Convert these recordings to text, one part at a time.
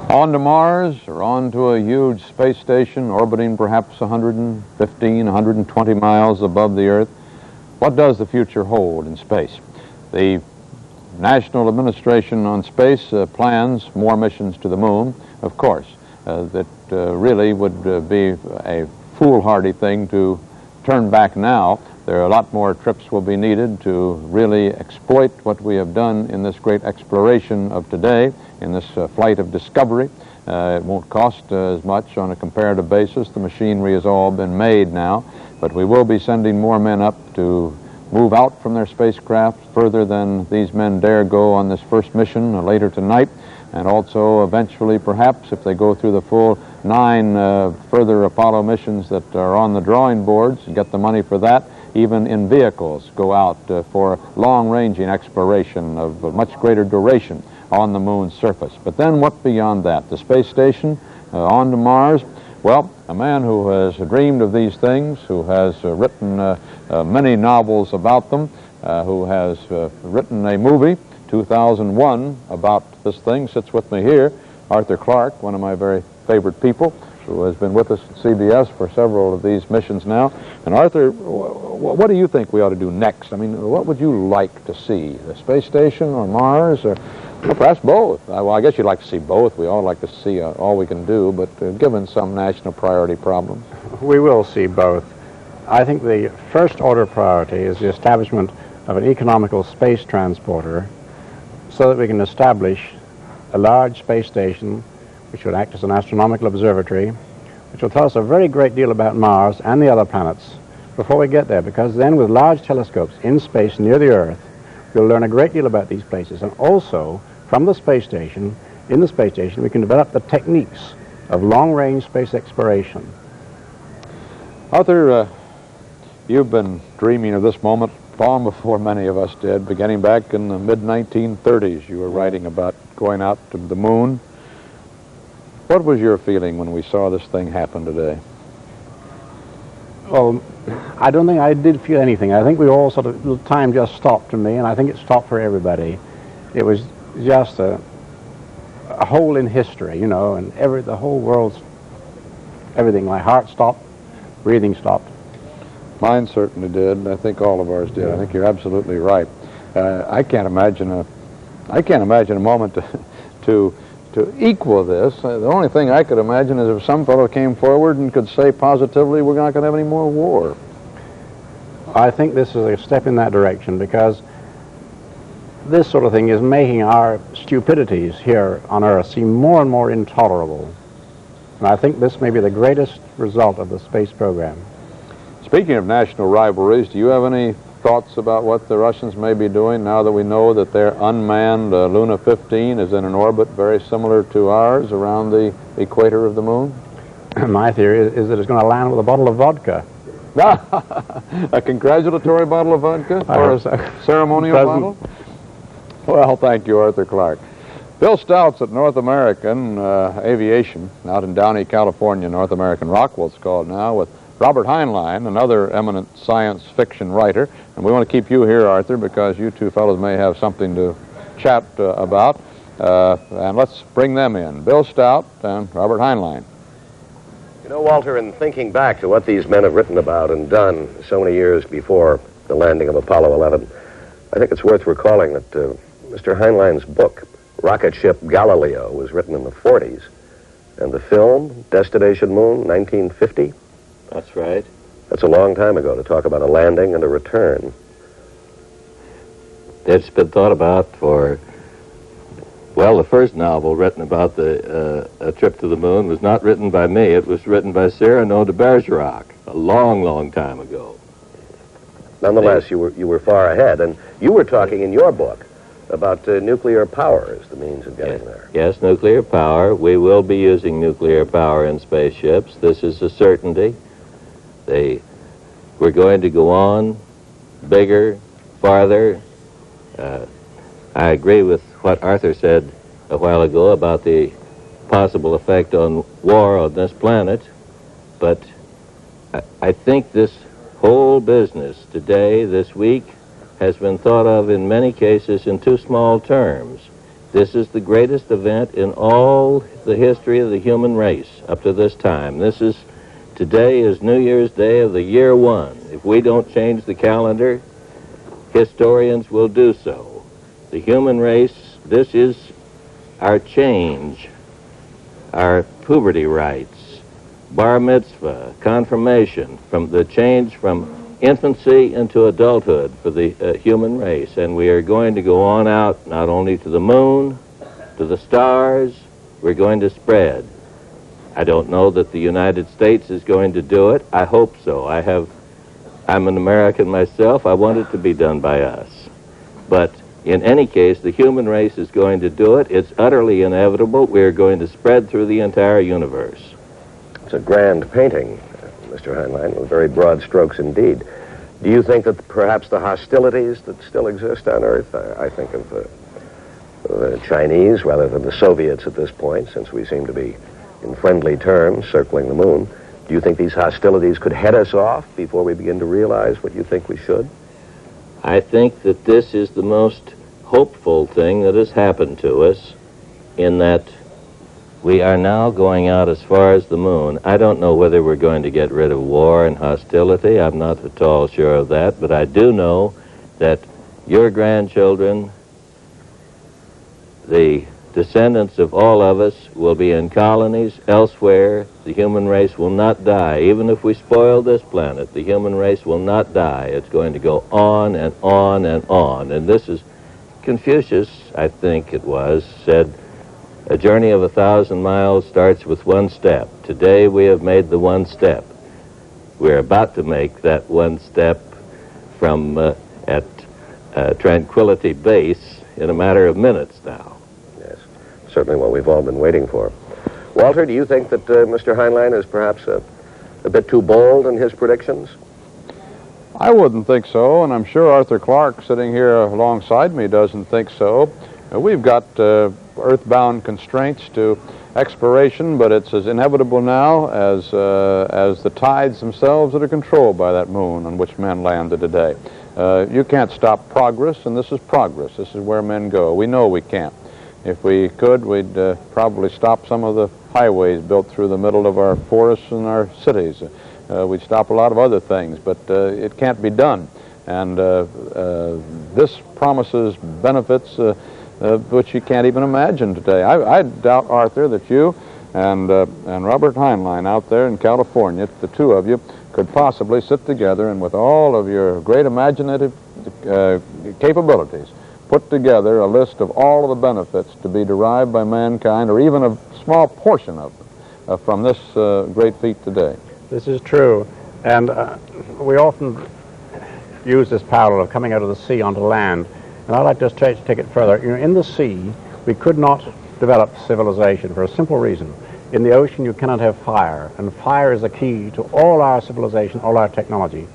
On to Mars, or on to a huge space station orbiting perhaps 115, 120 miles above the Earth. What does the future hold in space? The National Administration on Space plans more missions to the moon, of course. That really would be a foolhardy thing to turn back now. There are a lot more trips will be needed to really exploit what we have done in this great exploration of today, in this flight of discovery. It won't cost as much on a comparative basis. The machinery has all been made now, but we will be sending more men up to move out from their spacecraft further than these men dare go on this first mission later tonight, and also eventually perhaps if they go through the full 9 further Apollo missions that are on the drawing boards and get the money for that, even in vehicles go out for long-ranging exploration of much greater duration on the moon's surface. But then what beyond that? The space station, on to Mars. Well, a man who has dreamed of these things, who has written many novels about them, who has written a movie, 2001, about this thing, sits with me here, Arthur Clarke, one of my very favorite people, who has been with us at CBS for several of these missions now. And Arthur, what do you think we ought to do next? I mean, what would you like to see? The space station or Mars, or well, perhaps both? Well, I guess you'd like to see both. We all like to see all we can do, but given some national priority problem. We will see both. I think the first order priority is the establishment of an economical space transporter so that we can establish a large space station which would act as an astronomical observatory, which will tell us a very great deal about Mars and the other planets before we get there, because then with large telescopes in space near the Earth, we'll learn a great deal about these places. And also, from the space station, in the space station, we can develop the techniques of long-range space exploration. Arthur, you've been dreaming of this moment long before many of us did. Beginning back in the mid-1930s, you were writing about going out to the moon. What was your feeling when we saw this thing happen today? Well, I don't think I did feel anything. I think we all sort of, time just stopped for me, and I think it stopped for everybody. It was just a hole in history, you know, and the whole world's, everything, my heart stopped, breathing stopped. Mine certainly did. I think all of ours did. Yeah. I think you're absolutely right. I can't imagine a moment to equal this. The only thing I could imagine is if some fellow came forward and could say positively we're not going to have any more war. I think this is a step in that direction, because this sort of thing is making our stupidities here on Earth seem more and more intolerable. And I think this may be the greatest result of the space program. Speaking of national rivalries, do you have any thoughts about what the Russians may be doing now that we know that their unmanned Luna 15 is in an orbit very similar to ours around the equator of the moon? My theory is that it's going to land with a bottle of vodka. A congratulatory bottle of vodka? Or a ceremonial bottle? Well, thank you, Arthur Clarke. Bill Stout's at North American Aviation out in Downey, California, North American Rockwell it's called now, with Robert Heinlein, another eminent science fiction writer. And we want to keep you here, Arthur, because you two fellows may have something to chat about. And let's bring them in. Bill Stout and Robert Heinlein. You know, Walter, in thinking back to what these men have written about and done so many years before the landing of Apollo 11, I think it's worth recalling that Mr. Heinlein's book, Rocket Ship Galileo, was written in the 40s. And the film, Destination Moon, 1950, that's right. That's a long time ago to talk about a landing and a return. It's been thought about for, well, the first novel written about a trip to the moon was not written by me. It was written by Cyrano de Bergerac a long, long time ago. Nonetheless, you were far ahead, and you were talking in your book about nuclear power as the means of getting there. Yes, nuclear power. We will be using nuclear power in spaceships. This is a certainty. We're going to go on bigger, farther. I agree with what Arthur said a while ago about the possible effect on war on this planet, but I think this whole business today, this week, has been thought of in many cases in too small terms. This is the greatest event in all the history of the human race up to this time. Today is New Year's Day of the year one. If we don't change the calendar, historians will do so. The human race, this is our change, our puberty rites, bar mitzvah, confirmation, from the change from infancy into adulthood for the human race. And we are going to go on out not only to the moon, to the stars, we're going to spread. I don't know that the United States is going to do it. I hope so. I'm an American myself. I want it to be done by us. But in any case, the human race is going to do it. It's utterly inevitable. We're going to spread through the entire universe. It's a grand painting, Mr. Heinlein, with very broad strokes indeed. Do you think that perhaps the hostilities that still exist on Earth, I think of the Chinese rather than the Soviets at this point, since we seem to be in friendly terms circling the moon, do you think these hostilities could head us off before we begin to realize what you think we should? I think that this is the most hopeful thing that has happened to us, in that we are now going out as far as the moon. I don't know whether we're going to get rid of war and hostility. I'm not at all sure of that, but I do know that your grandchildren, the descendants of all of us, will be in colonies elsewhere. The human race will not die. Even if we spoil this planet, the human race will not die. It's going to go on and on and on. And this is, Confucius, I think it was, said, a journey of 1,000 miles starts with one step. Today we have made the one step. We're about to make that one step from at Tranquility Base in a matter of minutes now. Yes, certainly what we've all been waiting for. Walter, do you think that Mr. Heinlein is perhaps a bit too bold in his predictions? I wouldn't think so, and I'm sure Arthur Clarke, sitting here alongside me, doesn't think so. We've got earthbound constraints to exploration, but it's as inevitable now as the tides themselves that are controlled by that moon on which men landed today. You can't stop progress, and this is progress. This is where men go. We know we can't. If we could, we'd probably stop some of the highways built through the middle of our forests and our cities. We'd stop a lot of other things, but it can't be done. And this promises benefits which you can't even imagine today. I doubt, Arthur, that you and Robert Heinlein out there in California, the two of you, could possibly sit together and with all of your great imaginative capabilities, put together a list of all of the benefits to be derived by mankind, or even a small portion of them, from this great feat today. This is true, and we often use this parallel of coming out of the sea onto land, and I'd like to try to take it further. You know, in the sea, we could not develop civilization for a simple reason. In the ocean, you cannot have fire, and fire is the key to all our civilization, all our technology.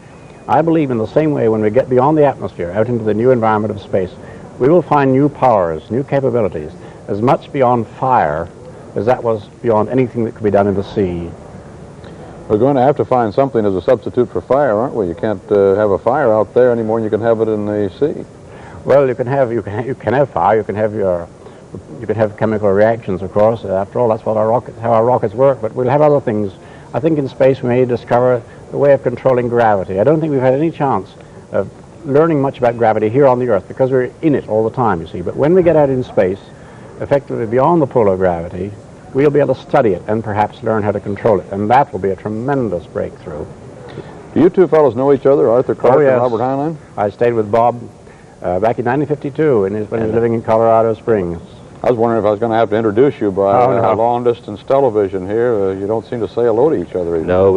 I believe in the same way, when we get beyond the atmosphere, out into the new environment of space, we will find new powers, new capabilities, as much beyond fire as that was beyond anything that could be done in the sea. We're going to have to find something as a substitute for fire, aren't we? You can't have a fire out there anymore, and you can have it in the sea. Well, you can have fire. You can have chemical reactions, of course. After all, that's what how our rockets work. But we'll have other things. I think in space we may discover the way of controlling gravity. I don't think we've had any chance of learning much about gravity here on the Earth, because we're in it all the time, you see. But when we get out in space, effectively beyond the pull of gravity, we'll be able to study it and perhaps learn how to control it, and that will be a tremendous breakthrough. Do you two fellows know each other, Arthur Clarke yes. and Robert Heinlein? I stayed with Bob back in 1952 when he was living in Colorado Springs. I was wondering if I was going to have to introduce you by long-distance television here. You don't seem to say hello to each other. No,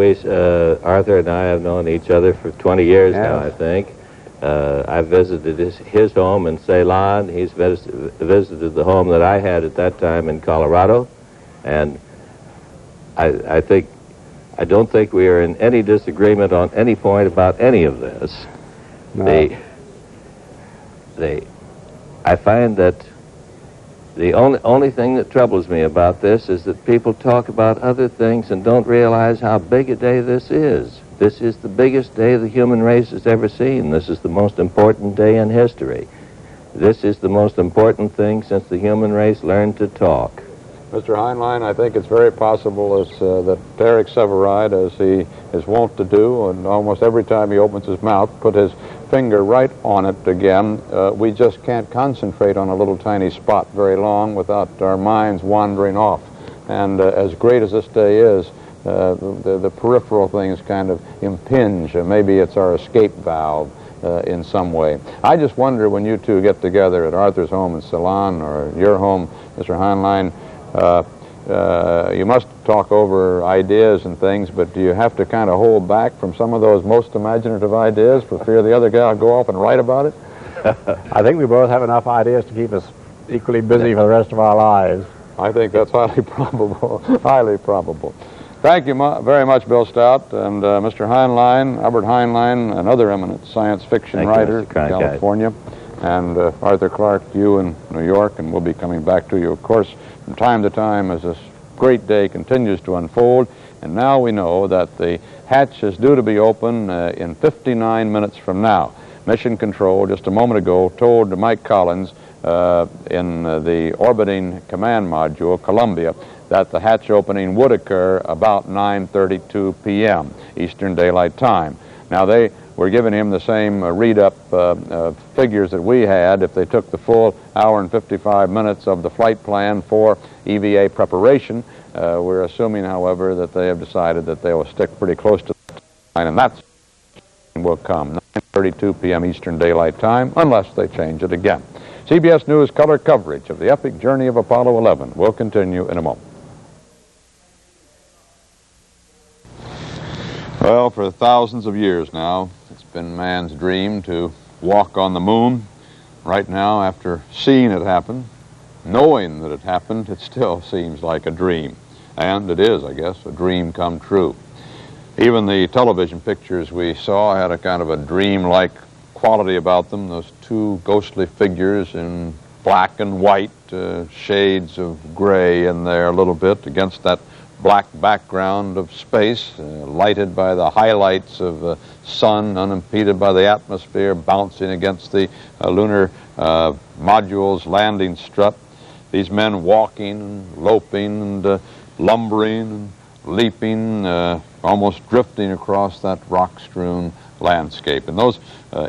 Arthur and I have known each other for 20 years now, I think. I've visited his home in Ceylon. He's visited the home that I had at that time in Colorado. And I don't think we are in any disagreement on any point about any of this. No. I find that the only thing that troubles me about this is that people talk about other things and don't realize how big a day this is. This is the biggest day the human race has ever seen. This is the most important day in history. This is the most important thing since the human race learned to talk. Mr. Heinlein, I think it's very possible that Derek Severide, as he is wont to do, and almost every time he opens his mouth, put his finger right on it again. We just can't concentrate on a little tiny spot very long without our minds wandering off. And as great as this day is, the peripheral things kind of impinge. Maybe it's our escape valve in some way. I just wonder, when you two get together at Arthur's home in Ceylon or your home, Mr. Heinlein, you must talk over ideas and things, but do you have to kind of hold back from some of those most imaginative ideas for fear the other guy will go off and write about it? I think we both have enough ideas to keep us equally busy for the rest of our lives. I think that's highly probable, highly probable. Thank you very much, Bill Stout, and Mr. Heinlein, Albert Heinlein, another eminent science fiction writer from California, and Arthur Clarke, you in New York, and we'll be coming back to you, of course, from time to time as this great day continues to unfold. And now we know that the hatch is due to be open in 59 minutes from now. Mission Control, just a moment ago, told Mike Collins in the orbiting command module, Columbia, that the hatch opening would occur about 9:32 p.m. Eastern Daylight Time. Now, they were giving him the same read-up figures that we had if they took the full hour and 55 minutes of the flight plan for EVA preparation. We're assuming, however, that they have decided that they will stick pretty close to that time, and that's will come 9:32 p.m. Eastern Daylight Time, unless they change it again. CBS News color coverage of the epic journey of Apollo 11 will continue in a moment. Well, for thousands of years now, it's been man's dream to walk on the moon. Right now, after seeing it happen, knowing that it happened, it still seems like a dream. And it is, I guess, a dream come true. Even the television pictures we saw had a kind of a dream-like quality about them. Those two ghostly figures in black and white, shades of gray in there a little bit against that black background of space, lighted by the highlights of the sun, unimpeded by the atmosphere, bouncing against the lunar module's landing strut. These men walking and loping and lumbering and leaping, almost drifting across that rock-strewn landscape. And those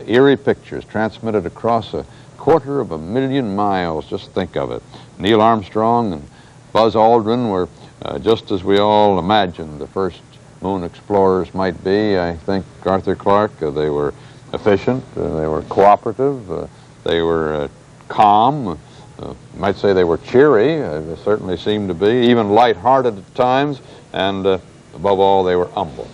eerie pictures transmitted across 250,000 miles, just think of it. Neil Armstrong and Buzz Aldrin were just as we all imagined the first moon explorers might be. I think Arthur Clarke, they were efficient, they were cooperative, they were calm, might say they were cheery, they certainly seemed to be, even lighthearted at times, and above all, they were humble.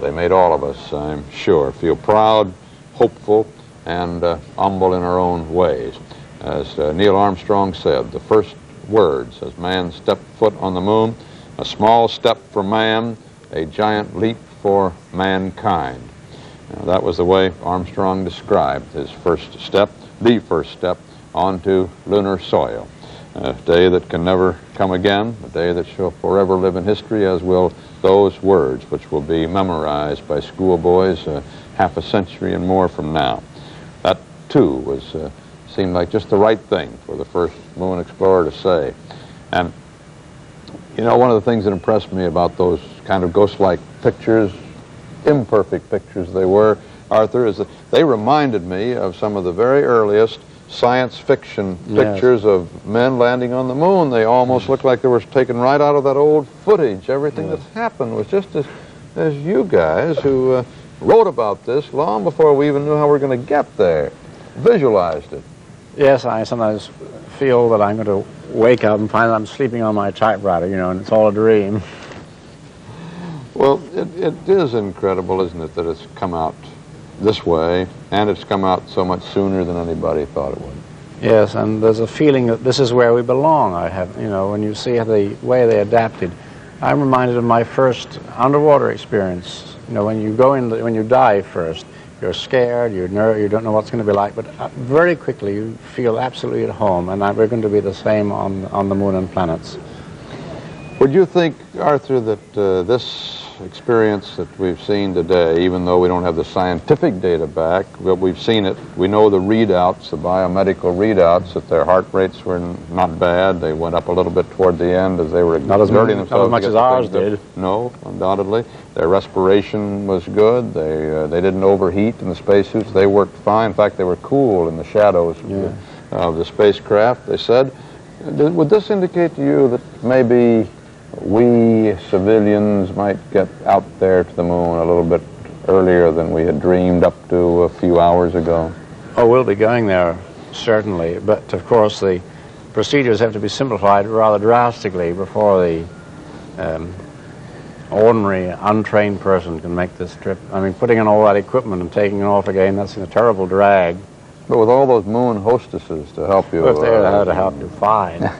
They made all of us, I'm sure, feel proud, hopeful, and humble in our own ways. As Neil Armstrong said, the first words as man stepped foot on the moon: a small step for man, a giant leap for mankind. Now, that was the way Armstrong described his first step, the first step onto lunar soil. A day that can never come again, a day that shall forever live in history, as will those words, which will be memorized by schoolboys half a century and more from now. That, too, was seemed like just the right thing for the first moon explorer to say. And, you know, one of the things that impressed me about those kind of ghost-like pictures, imperfect pictures they were, Arthur, is that they reminded me of some of the very earliest science fiction pictures of men landing on the moon. They almost looked like they were taken right out of that old footage. Everything that's happened was just as you guys who wrote about this long before we even knew how we were going to get there, visualized it. Yes, I sometimes feel that I'm going to wake up and find that I'm sleeping on my typewriter, you know, and it's all a dream. Well, it is incredible, isn't it, that it's come out this way, and it's come out so much sooner than anybody thought it would. Yes, and there's a feeling that this is where we belong. I have, you know, when you see the way they adapted. I'm reminded of my first underwater experience. You know, when you go in, when you dive first, you're scared, you don't know what's going to be like, but very quickly you feel absolutely at home, and we're going to be the same on the moon and planets. Would you think, Arthur, that this experience that we've seen today, even though we don't have the scientific data back, but we've seen it. We know the readouts, the biomedical readouts, that their heart rates were not bad. They went up a little bit toward the end as they were exerting themselves. Not as much as ours did. No, undoubtedly. Their respiration was good. They didn't overheat in the spacesuits. They worked fine. In fact, they were cool in the shadows of the spacecraft, they said. Would this indicate to you that maybe we civilians might get out there to the moon a little bit earlier than we had dreamed up to a few hours ago? Oh, we'll be going there, certainly. But, of course, the procedures have to be simplified rather drastically before the ordinary, untrained person can make this trip. I mean, putting in all that equipment and taking it off again, that's a terrible drag. But with all those moon hostesses to help you... Well, if they're there to help you, fine.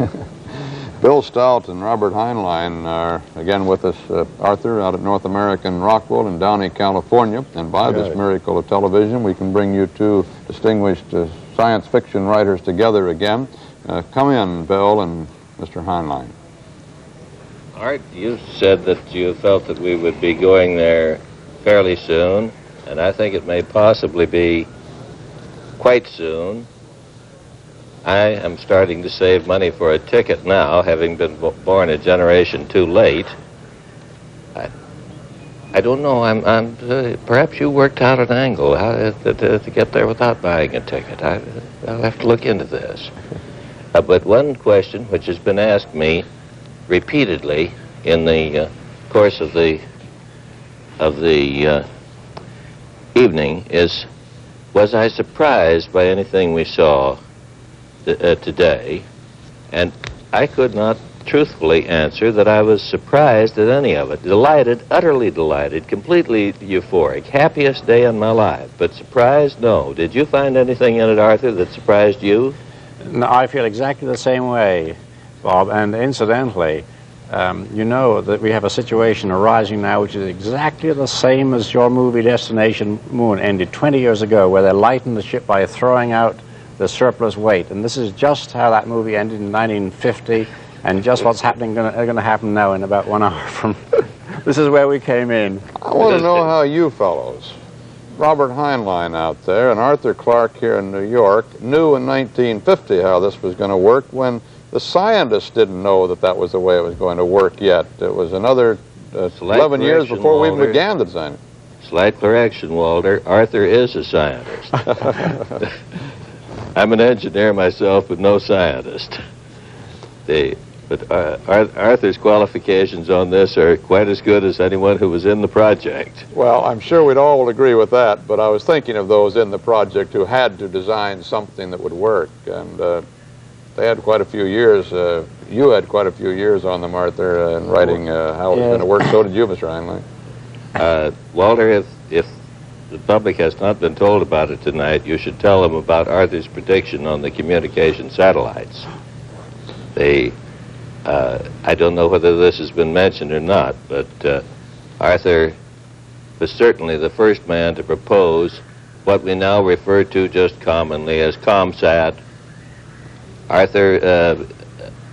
Bill Stout and Robert Heinlein are again with us, Arthur, out at North American Rockwell in Downey, California. And by this miracle of television, we can bring you two distinguished science fiction writers together again. Come in, Bill and Mr. Heinlein. Art, you said that you felt that we would be going there fairly soon, and I think it may possibly be quite soon. I am starting to save money for a ticket now, having been born a generation too late. I don't know. Perhaps you worked out an angle how to get there without buying a ticket. I'll have to look into this. But one question which has been asked me repeatedly in the course of the evening is, was I surprised by anything we saw today? And I could not truthfully answer that I was surprised at any of it. Delighted, utterly delighted, completely euphoric, happiest day in my life. But surprised, no. Did you find anything in it, Arthur, that surprised you? No, I feel exactly the same way, Bob. And incidentally, you know that we have a situation arising now which is exactly the same as your movie Destination Moon ended 20 years ago, where they lightened the ship by throwing out the surplus weight. And this is just how that movie ended in 1950, and just what's happening going to happen now in about 1 hour from... This is where we came in. I want to know how you fellows, Robert Heinlein out there and Arthur Clarke here in New York, knew in 1950 how this was going to work when the scientists didn't know that that was the way it was going to work yet. It was another 11 years before we even began the design. Slight correction, Walter. Arthur is a scientist. I'm an engineer myself, but no scientist. But Arthur's qualifications on this are quite as good as anyone who was in the project. Well, I'm sure we'd all agree with that, but I was thinking of those in the project who had to design something that would work. And they had quite a few years. You had quite a few years on them, Arthur, in writing how it was going to work. So did you, Mr. Heinlein. Walter, if the public has not been told about it tonight, you should tell them about Arthur's prediction on the communication satellites. I don't know whether this has been mentioned or not, but Arthur was certainly the first man to propose what we now refer to just commonly as ComSat. Arthur,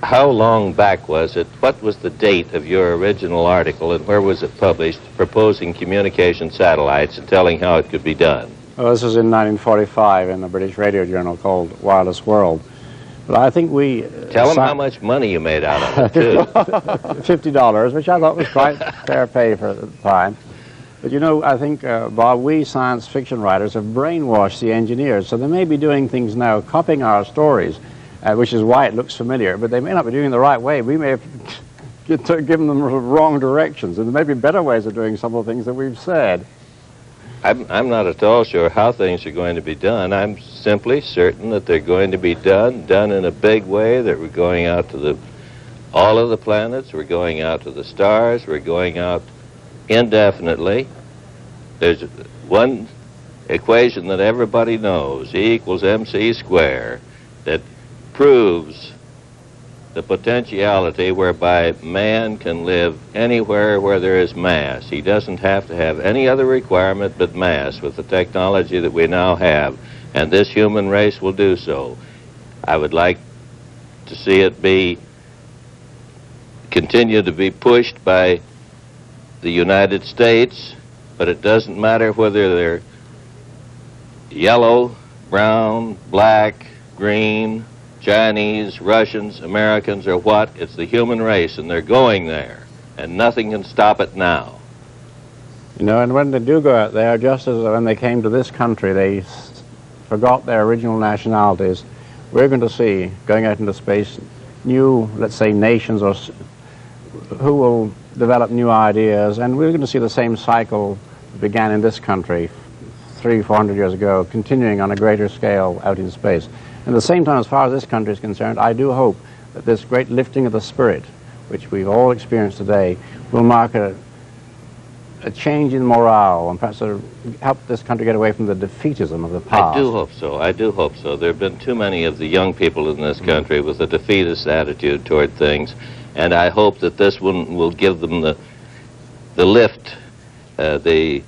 how long back was it? What was the date of your original article, and where was it published, proposing communication satellites and telling how it could be done? Well, this was in 1945 in a British radio journal called Wireless World. But I think we... Tell them how much money you made out of it, too. $50, which I thought was quite fair pay for the time. But, you know, I think, Bob, we science fiction writers have brainwashed the engineers, so they may be doing things now, copying our stories, which is why it looks familiar, but they may not be doing it the right way. We may have given them wrong directions, and there may be better ways of doing some of the things that we've said. I'm not at all sure how things are going to be done. I'm simply certain that they're going to be done in a big way, that we're going out to all of the planets, we're going out to the stars, we're going out indefinitely. There's one equation that everybody knows, E equals mc squared, that proves the potentiality whereby man can live anywhere where there is mass. He doesn't have to have any other requirement but mass with the technology that we now have, and this human race will do so. I would like to see it continue to be pushed by the United States, but it doesn't matter whether they're yellow, brown, black, green, Chinese, Russians, Americans, or what. It's the human race, and they're going there, and nothing can stop it now. You know, and when they do go out there, just as when they came to this country, they forgot their original nationalities. We're going to see, going out into space, new, let's say, nations or who will develop new ideas, and we're going to see the same cycle that began in this country 300-400 years ago, continuing on a greater scale out in space. And at the same time, as far as this country is concerned, I do hope that this great lifting of the spirit, which we've all experienced today, will mark a change in morale and perhaps help this country get away from the defeatism of the past. I do hope so. I do hope so. There have been too many of the young people in this country with a defeatist attitude toward things, and I hope that this one will give them the lift, the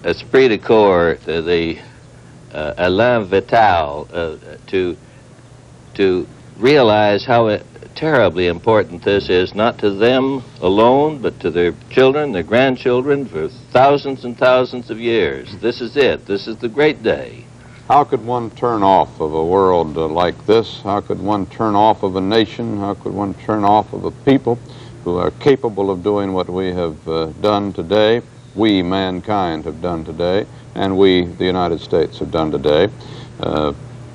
esprit de corps, the élan vital, to realize how terribly important this is, not to them alone, but to their children, their grandchildren, for thousands and thousands of years. This is it. This is the great day. How could one turn off of a world like this? How could one turn off of a nation? How could one turn off of a people who are capable of doing what we have done today, we, mankind, have done today, and we, the United States, have done today?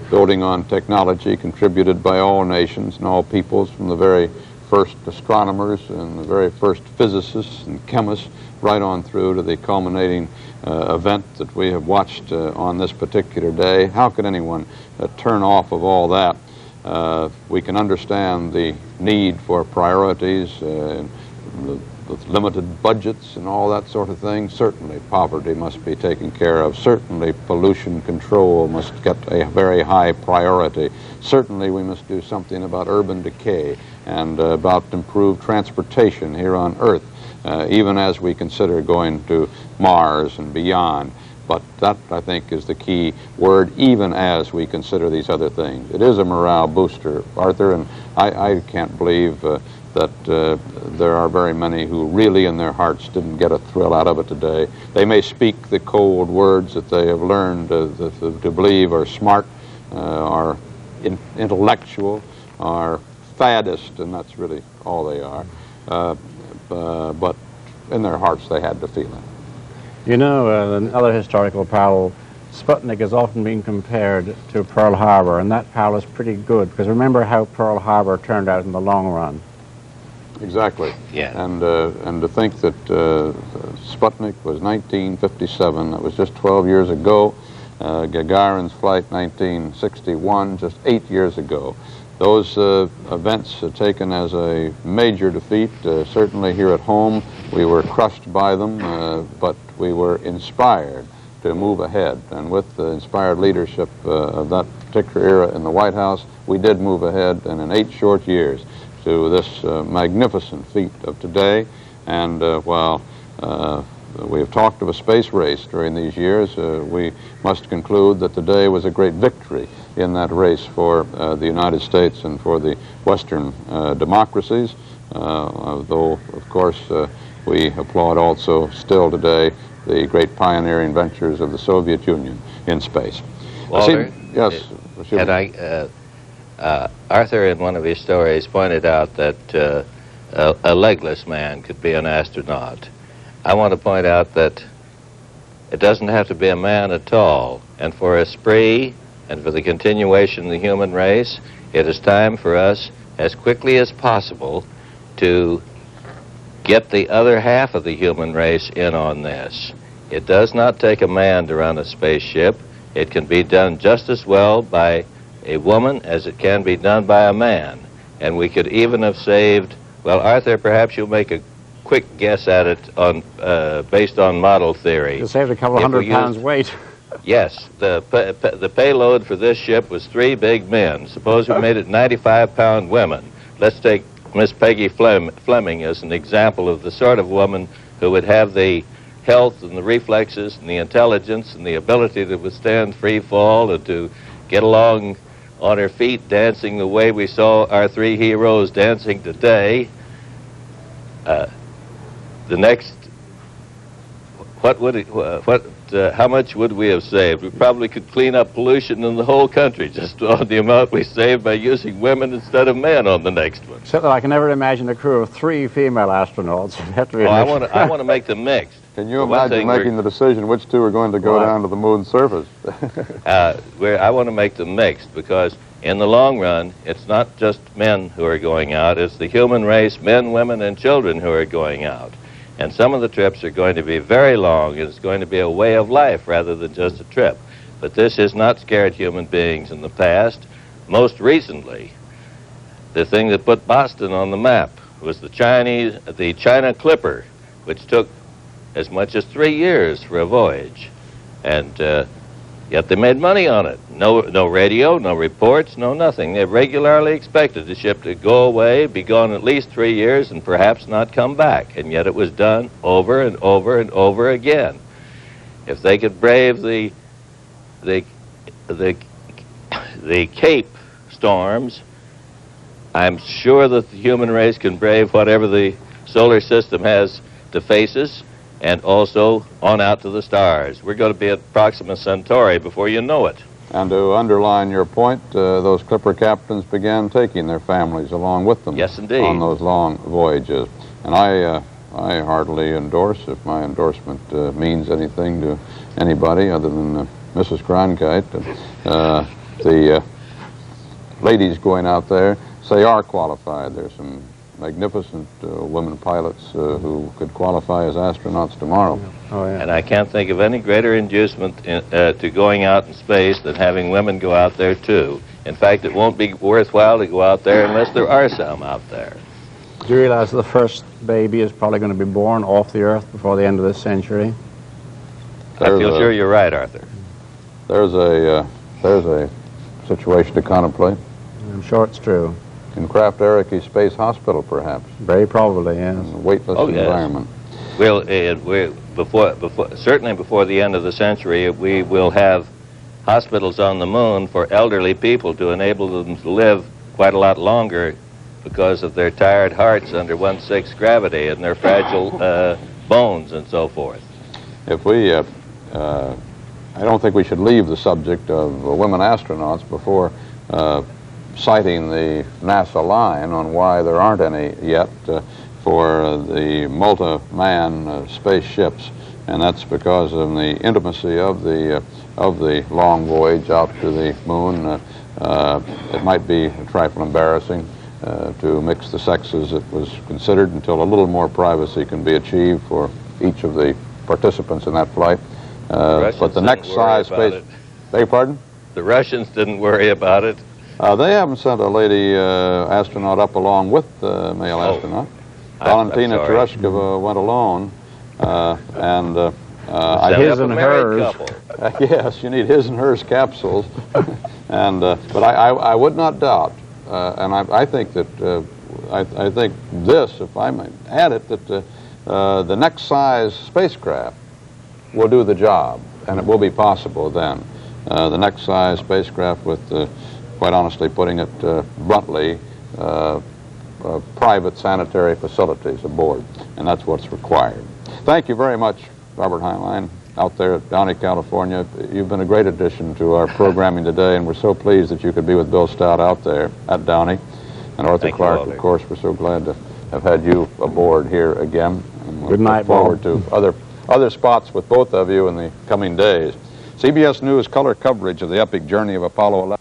Building on technology contributed by all nations and all peoples, from the very first astronomers and the very first physicists and chemists, right on through to the culminating event that we have watched on this particular day. How could anyone turn off of all that? We can understand the need for priorities, with limited budgets and all that sort of thing. Certainly poverty must be taken care of. Certainly pollution control must get a very high priority. Certainly we must do something about urban decay and about improved transportation here on Earth, even as we consider going to Mars and beyond. But that, I think, is the key word, even as we consider these other things. It is a morale booster, Arthur, and I can't believe that there are very many who really in their hearts didn't get a thrill out of it today. They may speak the cold words that they have learned to believe are smart, are intellectual, are faddist, and that's really all they are. But in their hearts they had to feel it. You know, another historical parallel, Sputnik has often been compared to Pearl Harbor, and that parallel is pretty good, because remember how Pearl Harbor turned out in the long run. Exactly. Yeah. And to think that Sputnik was 1957, that was just 12 years ago. Gagarin's flight, 1961, just 8 years ago. Those events are taken as a major defeat. Certainly here at home, we were crushed by them, but we were inspired to move ahead. And with the inspired leadership of that particular era in the White House, we did move ahead, and in 8 short years, to this magnificent feat of today. And while we have talked of a space race during these years, we must conclude that today was a great victory in that race for the United States and for the Western democracies, though, of course, we applaud also still today the great pioneering ventures of the Soviet Union in space. Walter, yes. And Arthur, in one of his stories, pointed out that a legless man could be an astronaut. I want to point out that it doesn't have to be a man at all. And for esprit and for the continuation of the human race, it is time for us, as quickly as possible, to get the other half of the human race in on this. It does not take a man to run a spaceship. It can be done just as well by a woman as it can be done by a man. And we could even have saved, well, Arthur, perhaps you'll make a quick guess at it on based on model theory. You saved a couple of hundred pounds weight. Yes, the payload for this ship was 3 big men. Suppose we made it 95-pound women. Let's take Miss Peggy Fleming as an example of the sort of woman who would have the health and the reflexes and the intelligence and the ability to withstand free fall and to get along on her feet, dancing the way we saw our 3 heroes dancing today. The next how much would we have saved? We probably could clean up pollution in the whole country just on the amount we saved by using women instead of men on the next one. Except that I can never imagine a crew of 3 female astronauts. It'd have to be I want to make them mixed. Can you imagine making the decision which 2 are going to go down to the moon's surface? I want to make them mixed because in the long run, it's not just men who are going out, it's the human race, men, women, and children who are going out. And some of the trips are going to be very long. It's going to be a way of life rather than just a trip. But this has not scared human beings in the past. Most recently, the thing that put Boston on the map was the China Clipper, which took as much as 3 years for a voyage. And yet they made money on it. No radio, no reports, no nothing. They regularly expected the ship to go away, be gone at least 3 years, and perhaps not come back. And yet it was done over and over and over again. If they could brave the Cape storms, I'm sure that the human race can brave whatever the solar system has to face us, and also on out to the stars. We're going to be at Proxima Centauri before you know it. And to underline your point, those clipper captains began taking their families along with them. Yes, indeed. On those long voyages. And I heartily endorse, if my endorsement means anything to anybody other than Mrs. Cronkite, the ladies going out there say are qualified. There's some magnificent women pilots who could qualify as astronauts tomorrow. Oh, yeah. And I can't think of any greater inducement to going out in space than having women go out there, too. In fact, it won't be worthwhile to go out there unless there are some out there. Do you realize the first baby is probably going to be born off the Earth before the end of this century? I feel sure you're right, Arthur. There's a situation to contemplate. I'm sure it's true. In Kraft Ericke Space Hospital, perhaps. Very probably, yes. In a weightless environment. Well, certainly before the end of the century, we will have hospitals on the moon for elderly people to enable them to live quite a lot longer because of their tired hearts under 1/6 gravity and their fragile bones and so forth. If we, I don't think we should leave the subject of women astronauts before citing the NASA line on why there aren't any yet for the multi-man spaceships, and that's because of the intimacy of the long voyage out to the moon. It might be a trifle embarrassing to mix the sexes. It was considered until a little more privacy can be achieved for each of the participants in that flight. But the next size space... Beg your pardon? The Russians didn't worry about it. They haven't sent a lady astronaut up along with the male astronaut. Valentina Tereshkova went alone, and his and hers. Yes, you need his and hers capsules. And but I would not doubt, and I think that I think this, if I might add it, that the next size spacecraft will do the job, and it will be possible then. The next size spacecraft with, quite honestly, putting it bluntly, private sanitary facilities aboard, and that's what's required. Thank you very much, Robert Heinlein, out there at Downey, California. You've been a great addition to our programming today, and we're so pleased that you could be with Bill Stout out there at Downey. And Arthur Clarke, of course, we're so glad to have had you aboard here again. And Good night, look forward to other spots with both of you in the coming days. CBS News color coverage of the epic journey of Apollo 11.